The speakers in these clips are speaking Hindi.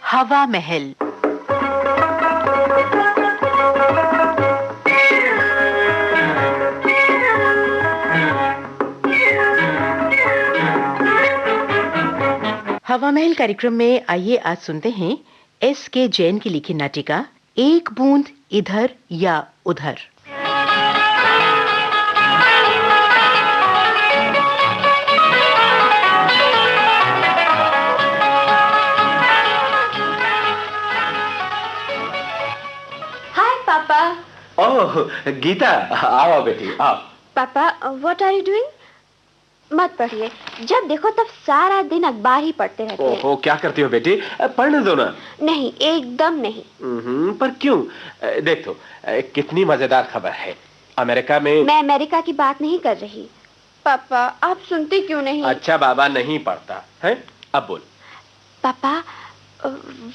हवा महल। हवा महल कार्यक्रम में आइए आज सुनते हैं S.K. जैन की लिखी नाटिका एक बूंद इधर या उधर। ओह गीता, आओ बेटी आओ। पापा, व्हाट आर यू डूइंग? मत पढ़िए, जब देखो तब सारा दिन अखबार ही पढ़ते रहते हैं। ओहो, क्या करती हो बेटी? पढ़ने दो ना। नहीं, एकदम नहीं। पर क्यों? देख तो, कितनी मजेदार खबर है। अमेरिका में। मैं अमेरिका की बात नहीं कर रही। पापा, आप सुनते क्यों नहीं? अच्छा बाबा नहीं पढ़ता है, अब बोल। पापा,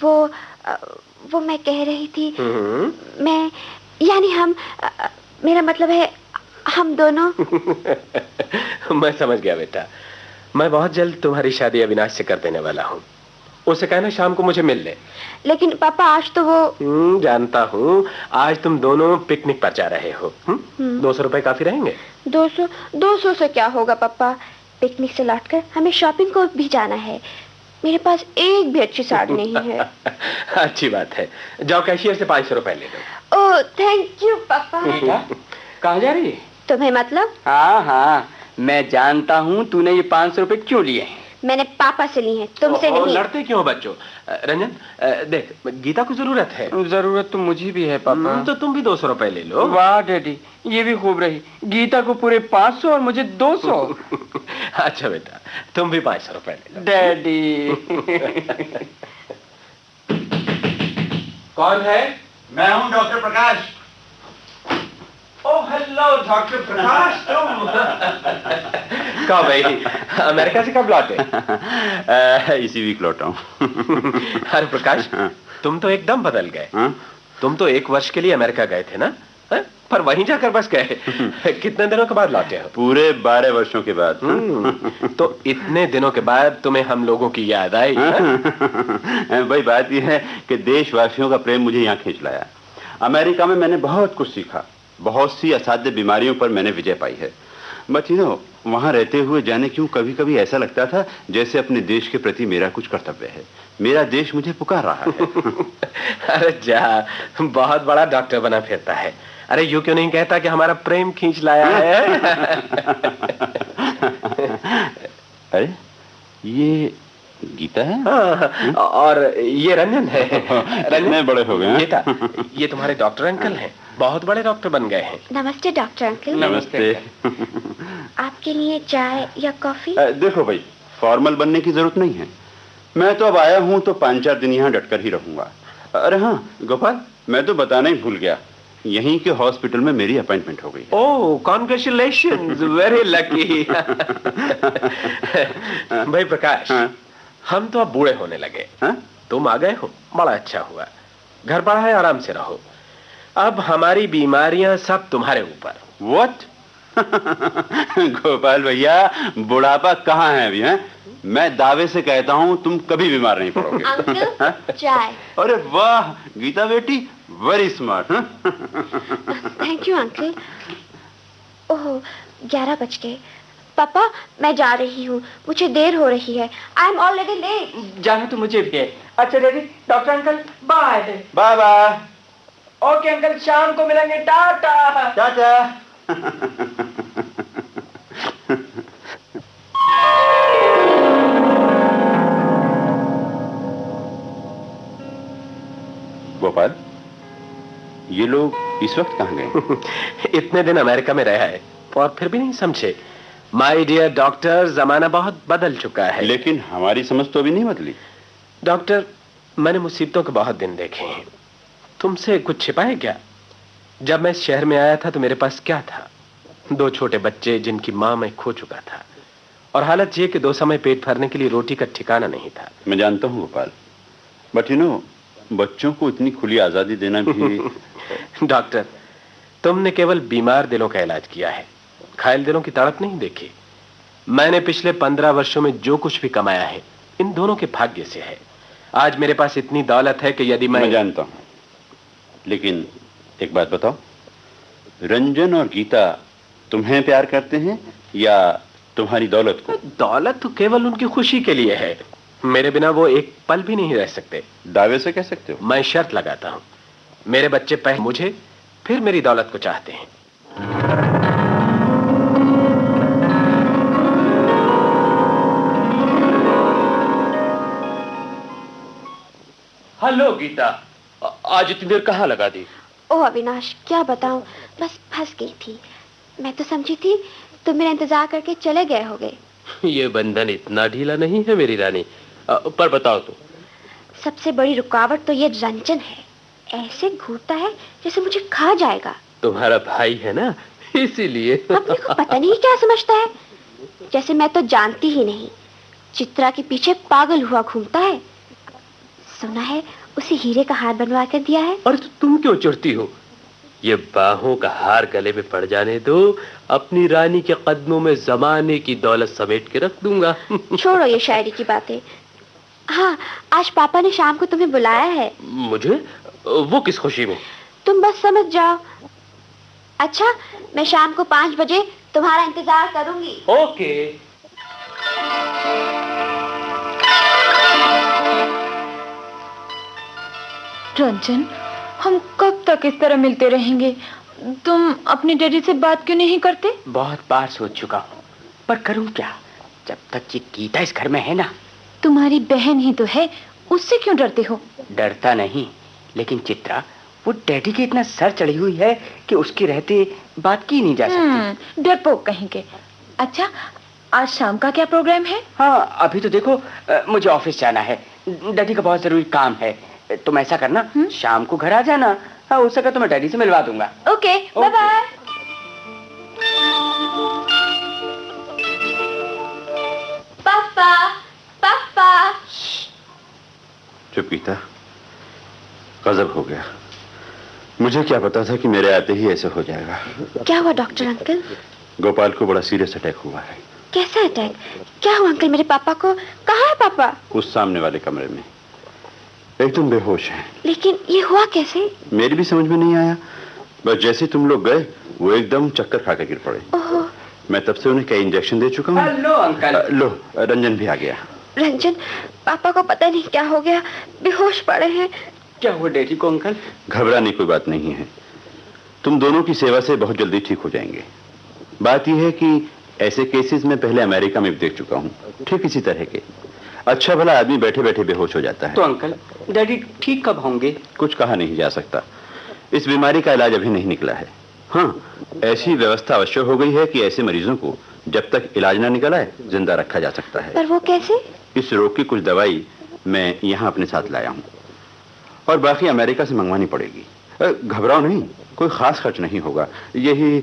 वो मैं कह रही थी, मैं यानी हम, मेरा मतलब है हम दोनों। मैं समझ गया बेटा, मैं बहुत जल्द तुम्हारी शादी अविनाश से कर देने वाला हूँ। उसे कहना शाम को मुझे मिल ले। लेकिन पापा आज तो वो। जानता हूँ, आज तुम दोनों पिकनिक पर जा रहे हो। 200 रुपए काफी रहेंगे। 200 से क्या होगा पापा? पिकनिक से लौटकर हमें शॉपिंग को भी जाना है। मेरे पास एक भी अच्छी साड़ी नहीं है। अच्छी बात है, जाओ कैशियर से 500 रुपए ले लो। ओह थैंक यू पापा। कहाँ जा रही है? तुम्हें मतलब? हाँ, मैं जानता हूँ तूने ये 500 रुपए क्यों लिए हैं। मैंने पापा से लिए हैं, तुमसे नहीं। लड़ते क्यों बच्चों? रंजन देख, गीता को जरूरत है। जरूरत तो मुझे भी है पापा। तो तुम भी 200 रुपए ले लो। वाह डैडी, ये भी खूब रही। गीता को पूरे 500 और मुझे 200। अच्छा बेटा, तुम भी 500 रुपए ले लो। डैडी। कौन है? मैं हूँ डॉक्टर प्रकाश। ओह हेलो डॉक्टर प्रकाश, तुम। कब भाई, अमेरिका से कब लौटे? इसी वीक लौटा हूँ। अरे प्रकाश, तुम तो एकदम बदल गए। तुम तो 1 वर्ष के लिए अमेरिका गए थे ना? पर वहीं जाकर बस गए। कितने दिनों के बाद लौटे हो? पूरे 12 वर्षों के बाद। तो इतने दिनों के बाद तुम्हें हम लोगों की याद आई? भाई बात यह है कि देशवासियों का प्रेम मुझे यहाँ खींच लाया। अमेरिका में मैंने बहुत कुछ सीखा, बहुत सी असाध्य बीमारियों पर मैंने विजय पाई है। बट वहाँ रहते हुए जाने क्यों कभी कभी ऐसा लगता था जैसे अपने देश के प्रति मेरा कुछ कर्तव्य है। मेरा देश मुझे पुकार रहा है। अरे जा, बहुत बड़ा डॉक्टर बना फिरता है। अरे यूं क्यों नहीं कहता कि हमारा प्रेम खींच लाया है? अरे ये गीता है? हाँ, और ये रंजन है। रंजन बड़े हो गए। गीता, ये तुम्हारे डॉक्टर अंकल हैं, बहुत बड़े डॉक्टर बन गए हैं। नमस्ते डॉक्टर अंकल। नमस्ते। आपके लिए चाय या कॉफी? देखो भाई, फॉर्मल बनने की जरूरत नहीं है। मैं तो अब आया हूँ तो 5-4 दिन यहाँ डटकर ही रहूंगा। अरे हाँ गोपाल, मैं तो बताना ही भूल गया, यहीं के हॉस्पिटल में मेरी अपॉइंटमेंट हो गई। ओह कॉन्ग्रेचुलेशंस, वेरी लकी। भाई प्रकाश, हम तो अब बूढ़े होने लगे। तुम आ गए हो, बड़ा अच्छा हुआ। घर पड़ा है, आराम से रहो। अब हमारी बीमारियां सब तुम्हारे ऊपर। What? गोपाल भैया, बुढ़ापा कहाँ है अभी? हैं? मैं दावे से कहता हूँ तुम कभी बीमार नहीं पड़ोगे। अंकल चाय। अरे वाह गीता बेटी, very smart. Thank you uncle. ओह 11 बज गए। पापा मैं जा रही हूँ, मुझे देर हो रही है। I am already late. जाना तो मुझे भी है। अच्छा daddy, doctor uncle bye. Bye bye. Okay uncle, शाम को मिलेंगे। टाटा। टाटा। गोपाल, ये लोग इस वक्त कहाँ गए? इतने दिन अमेरिका में रहा है और फिर भी नहीं समझे। माय डियर डॉक्टर, जमाना बहुत बदल चुका है। लेकिन हमारी समझ तो अभी नहीं बदली। डॉक्टर, मैंने मुसीबतों के बहुत दिन देखे हैं। तुमसे कुछ छिपा है क्या? जब मैं इस शहर में आया था तो मेरे पास क्या था? 2 छोटे बच्चे जिनकी मां मैं खो चुका था, और हालत ये कि 2 समय पेट भरने के लिए रोटी का ठिकाना नहीं था। मैं जानता हूँ गोपाल, बट बच्चों को इतनी खुली आजादी देना भी। डॉक्टर, तुमने केवल बीमार दिलों का इलाज किया है, घायल दिलों की तड़प नहीं देखी। मैंने पिछले 15 वर्षों में जो कुछ भी कमाया है इन दोनों के भाग्य से है। आज मेरे पास इतनी दौलत है कि यदि मैं जानता हूं, लेकिन एक बात बताओ, रंजन और गीता तुम्हें प्यार करते हैं या तुम्हारी दौलत को? दौलत तो केवल उनकी खुशी के लिए है। मेरे बिना वो एक पल भी नहीं रह सकते। दावे से कह सकते हो? मैं शर्त लगाता हूं, मेरे बच्चे पहले मुझे फिर मेरी दौलत को चाहते हैं। हेलो गीता, आज इतनी देर कहाँ लगा दी? ओह अविनाश, क्या बताऊं, बस फंस गई थी। मैं तो समझी थी तुम मेरा इंतजार करके चले गए होगे। ये बंधन इतना ढीला नहीं है मेरी रानी। पर बताओ तो। सबसे बड़ी रुकावट तो ये रंजन है, ऐसे घूरता है जैसे मुझे खा जाएगा। तुम्हारा भाई है ना, इसीलिए। अपने को पता नहीं क्या समझता है, जैसे मैं तो जानती ही नहीं। चित्रा के पीछे पागल हुआ घूमता है। सुना है उसे हीरे का हार बनवा कर दिया है। और तुम क्यों चिढ़ती हो? ये बाहों का हार गले में पड़ जाने दो, अपनी रानी के कदमों में जमाने की दौलत समेट के रख दूंगा। छोड़ो ये शायरी की बातें। हाँ, आज पापा ने शाम को तुम्हें बुलाया है। मुझे? वो किस खुशी में? तुम बस समझ जाओ। अच्छा, मैं शाम को 5 बजे तुम्हारा इंतजार करूंगी। ओके। रंजन, हम कब तक इस तरह मिलते रहेंगे? तुम अपने डैडी से बात क्यों नहीं करते? बहुत बार सोच चुका हूँ, पर करूँ क्या? जब तक ये गीता इस घर में है ना। तुम्हारी बहन ही तो है, उससे क्यों डरते हो? डरता नहीं, लेकिन चित्रा वो डैडी के इतना सर चढ़ी हुई है कि उसके रहते बात की नहीं जा सकती। डरपोक कहीं के। अच्छा, आज शाम का क्या प्रोग्राम है? हाँ, अभी तो देखो, मुझे ऑफिस जाना है, डैडी का बहुत जरूरी काम है। तुम ऐसा करना, शाम को घर आ जाना। हाँ, हो सका तो मैं डैडी से मिलवा दूंगा। Okay, bye bye. पापा, पापा। चुप गीता, गजब हो गया। मुझे क्या पता था कि मेरे आते ही ऐसे हो जाएगा। क्या हुआ डॉक्टर अंकल? गोपाल को बड़ा सीरियस अटैक हुआ है। कैसा अटैक? क्या हुआ अंकल मेरे पापा को? कहाँ है पापा? उस सामने वाले कमरे में, एकदम बेहोश है। लेकिन ये हुआ कैसे? मेरी भी समझ में नहीं आया। बस जैसे तुम लोग गए, वो एकदम चक्कर खा के गिर पड़े। ओहो। मैं तब से उन्हें कई इंजेक्शन दे चुका हूँ। Hello uncle. लो, रंजन भी आ गया। रंजन, पापा को पता नहीं क्या हो गया, बेहोश पड़े हैं। क्या हुआ डैडी को अंकल? घबराने कोई बात नहीं है, तुम दोनों की सेवा से बहुत जल्दी ठीक हो जाएंगे। बात यह है कि ऐसे केसेस में पहले अमेरिका में भी देख चुका हूँ, ठीक इसी तरह के। अच्छा भला आदमी बैठे बैठे बेहोश हो जाता है। तो अंकल, डैडी ठीक कब होंगे? कुछ कहा नहीं जा सकता। इस बीमारी का इलाज अभी नहीं निकला है। हाँ, ऐसी व्यवस्था अवश्य हो गई है कि ऐसे मरीजों को जब तक इलाज ना निकल आए जिंदा रखा जा सकता है। पर वो कैसे? इस रोग की कुछ दवाई मैं यहाँ अपने साथ लाया हूँ, और बाकी अमेरिका से मंगवानी पड़ेगी। घबराओ नहीं, कोई खास खर्च नहीं होगा। यही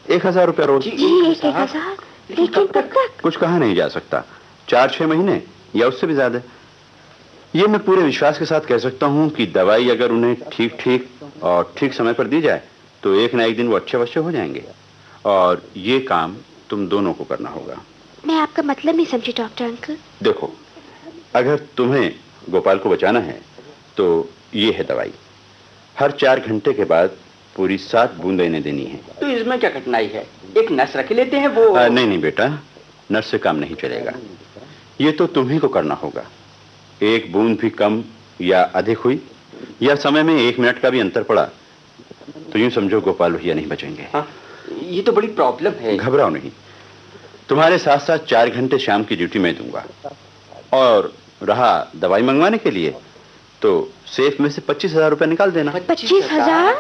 1000 रुपया रोज। जी 1000? लेकिन कब तक? कुछ कहा नहीं जा सकता, 4-6 महीने या उससे भी ज्यादा। ये मैं पूरे विश्वास के साथ कह सकता हूँ कि दवाई अगर उन्हें ठीक ठीक और ठीक समय पर दी जाए तो एक ना एक दिन वो अच्छे वच्छे हो जाएंगे। और ये काम तुम दोनों को करना होगा। मैं आपका मतलब नहीं समझी डॉक्टर अंकल। देखो, अगर तुम्हें गोपाल को बचाना है तो ये है दवाई। हर 4 घंटे के बाद पूरी 7 बूंदें इन्हें देनी है। तो इसमें क्या कठिनाई है? एक नस रख लेते हैं वो। नहीं बेटा, नस से काम नहीं चलेगा। ये तो तुम्ही को करना होगा। एक बूंद भी कम या अधिक हुई या समय में 1 मिनट का भी अंतर पड़ा तो यूं समझो गोपाल भैया नहीं बचेंगे। हाँ, ये तो बड़ी प्रॉब्लम है। घबराओ नहीं, तुम्हारे साथ साथ 4 घंटे शाम की ड्यूटी मैं दूंगा। और रहा दवाई मंगवाने के लिए तो सेफ में से 25,000 रुपए निकाल देना। 25,000?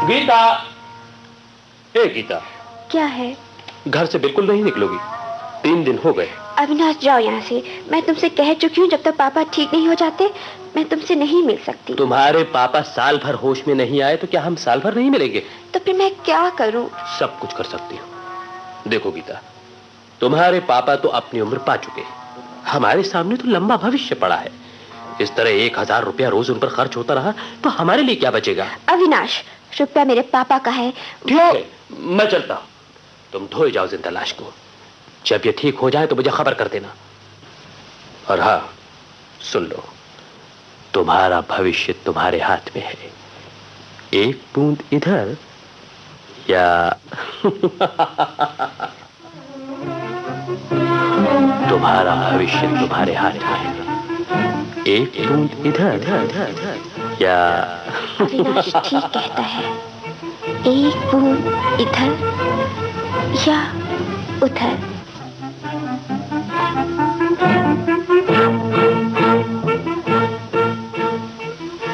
गीता, ए गीता, क्या है? घर से बिल्कुल नहीं निकलोगी? 3 दिन हो गए। अविनाश, जाओ यहाँ से। मैं तुमसे कह चुकी हूँ जब तक पापा ठीक नहीं हो जाते मैं तुमसे नहीं मिल सकती। तुम्हारे पापा साल भर होश में नहीं आए तो क्या हम साल भर नहीं मिलेंगे? तो फिर मैं क्या करूँ? सब कुछ कर सकती हूँ। देखो गीता, तुम्हारे पापा तो अपनी उम्र पा चुके हैं, हमारे सामने तो लंबा भविष्य पड़ा है। इस तरह 1000 रुपया रोज उन पर खर्च होता रहा तो हमारे लिए क्या बचेगा? अविनाश, रुपया मेरे पापा का है। ठीक है, मैं चलता हूं। तुम धोए जाओ जिंदा लाश को। जब ये ठीक हो जाए तो मुझे खबर कर देना। और हाँ, सुन लो, तुम्हारा भविष्य तुम्हारे हाथ में है। एक बूंद इधर या तुम्हारा भविष्य तुम्हारे हाथ में है। एक बूंद इधर या अविनाश ठीक कहता है, एक बूंद इधर या उधर।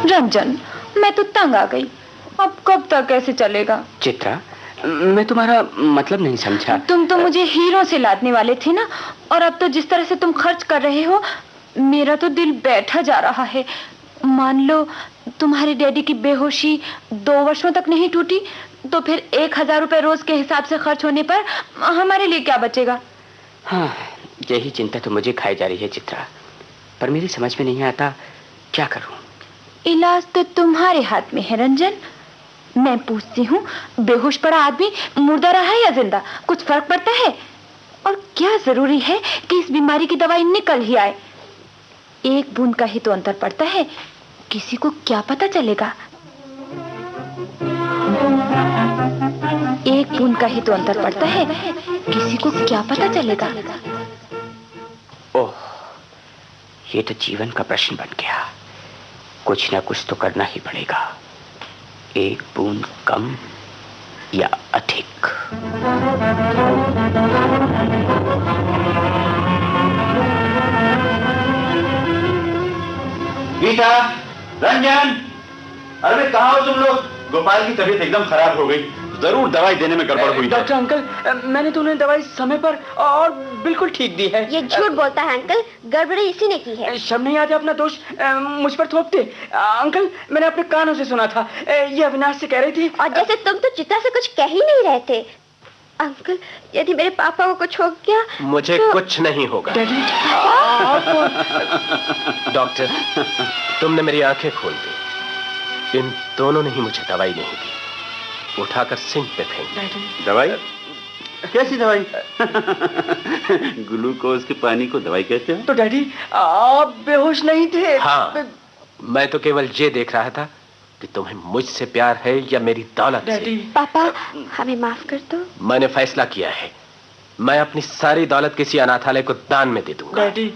रंजन, मैं तो तंग आ गई। अब कब तक ऐसे चलेगा? चित्रा, मैं तुम्हारा मतलब नहीं समझा। तुम तो मुझे हीरो से लादने वाले थे ना, और अब तो जिस तरह से तुम खर्च कर रहे हो, मेरा तो दिल बैठा जा रहा है। मान लो तुम्हारे डैडी की बेहोशी 2 वर्षों तक नहीं टूटी, तो फिर 1000 रुपए रोज के हिसाब से खर्च होने पर हमारे लिए क्या बचेगा? हाँ, यही चिंता तो मुझे खाई जा रही है चित्रा, पर मेरी समझ में नहीं आता क्या करूं। इलाज तो तुम्हारे हाथ में है रंजन। मैं पूछती हूँ, बेहोश पड़ा आदमी मुर्दा रहा है या जिंदा, कुछ फर्क पड़ता है? और क्या जरूरी है कि इस बीमारी की दवाई निकल ही आए? एक बूंद का ही तो अंतर पड़ता है, किसी को क्या पता चलेगा? एक बूंद का ही तो अंतर पड़ता है, किसी को क्या पता चलेगा? ओह, ये तो जीवन का प्रश्न बन गया। कुछ ना कुछ तो करना ही पड़ेगा। एक बूंद कम या अधिक। गीता, रंजन, अरे कहाँ हो तुम लोग? गोपाल की तबीयत एकदम खराब हो गई, जरूर दवाई देने में गड़बड़ हुई। डॉक्टर अंकल, मैंने तो उन्हें दवाई समय पर और बिल्कुल ठीक दी है। ये झूठ बोलता है अंकल, गड़बड़ी इसी ने की है। शर्म नहीं आती अपना दोष मुझ पर थोपते? अंकल, मैंने अपने कानों से सुना था, ये अविनाश से कह रही थी। और जैसे तुम तो चित्रा से कुछ कह ही नहीं रहे थे। अंकल, यदि मेरे पापा को कुछ हो गया मुझे तो... कुछ नहीं होगा। डॉक्टर, तुमने मेरी आंखें खोल दी। इन दोनों ने ही मुझे दवाई नहीं दी, उठाकर सिंक पे फेंक। दवाई? कैसी दवाई? ग्लूकोज के पानी को दवाई कहते हो? तो डैडी, आप बेहोश नहीं थे? हाँ, मैं तो केवल ये देख रहा था कि तुम्हें मुझसे प्यार है या मेरी दौलत से। पापा, हमें माफ कर दो। मैंने फैसला किया है, मैं अपनी सारी दौलत किसी अनाथालय को दान में दे दूंगा। डैडी,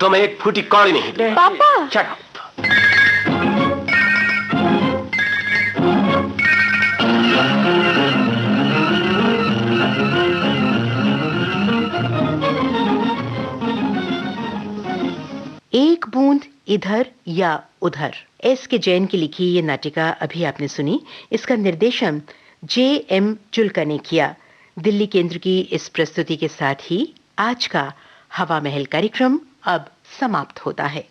तुम्हें एक फूटी कौड़ी नहीं दूंगा। पापा, शट अप। एक बूंद इधर या उधर, एस के जैन की लिखी ये नाटिका अभी आपने सुनी। इसका निर्देशन J.M. जुल्का ने किया। दिल्ली केंद्र की इस प्रस्तुति के साथ ही आज का हवा महल कार्यक्रम अब समाप्त होता है।